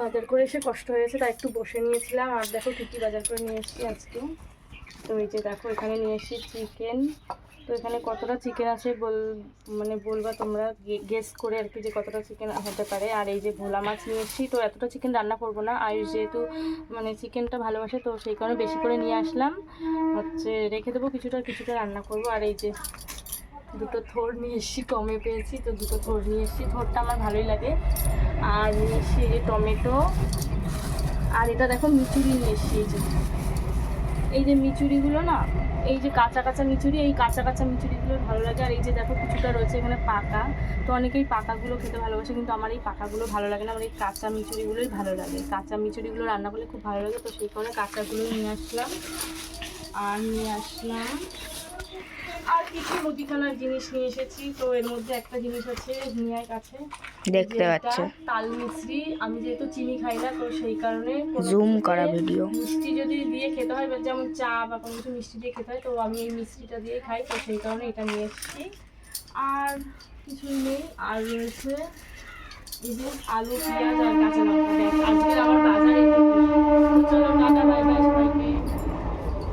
বাজার করে এসে কষ্ট হয়েছে, তাই একটু বসে নিয়েছিলাম। আর দেখো কী কী বাজার করে নিয়ে এসেছি আজকে। তো এই যে দেখো এখানে নিয়ে এসেছি চিকেন। তো এখানে কতটা চিকেন আছে বলবা তোমরা, গেস করে আর কি যে কতটা চিকেন হতে পারে। আর এই যে ভোলা মাছ নিয়ে এসেছি। তো এতটা চিকেন রান্না করব না, আয়ুষ যেহেতু চিকেনটা ভালোবাসে, তো সেই কারণে বেশি করে নিয়ে আসলাম। রেখে দেবো কিছুটা কিছুটা রান্না করব। আর এই যে দুটো থোর নিয়ে এসেছি, কমে পেয়েছি তো দুটো থোর নিয়ে এসেছি। থোরটা আমার ভালোই লাগে। আর নিয়ে এসেছি এই যে টমেটো। আর এটা দেখো মিচুরি নিয়ে এসেছি। এই যে মিচুরিগুলো না, এই যে কাঁচা কাঁচা মিচুরি, এই কাঁচা কাঁচা মিচুরিগুলো ভালো লাগে। আর এই যে দেখো কিছুটা রয়েছে এখানে পাকা। তো অনেকেই পাকাগুলো খেতে ভালোবাসে, কিন্তু আমার এই পাকাগুলো ভালো লাগে না। আমার এই কাঁচা মিচুরিগুলোই ভালো লাগে। কাঁচা মিচুরিগুলো রান্না করলে খুব ভালো লাগে। তো সেই কারণে কাঁচাগুলোই নিয়ে আসলাম। আর নিয়ে আসলাম আর কিছু মুদিখানার জিনিস নিয়ে এসেছি। তো এর মধ্যে একটা জিনিস আছে নিয়ার কাছে, দেখতে পাচ্ছ তাল মিছরি। আমি যেহেতু চিনি খাই না, তো সেই কারণে জুম করা ভিডিও। মিষ্টি যদি দিয়ে খেতে হয়, যেমন চা বা কোনো কিছু মিষ্টি দিয়ে খেতে হয়, তো আমি এই মিষ্টিটা দিয়ে খাই। তো সেই কারণে এটা নিয়ে এসেছি। আর কিছুই নেই। আর রয়েছে এই যে আলু, পেঁয়াজ আর কাঁচা লঙ্কা। আজকে আমার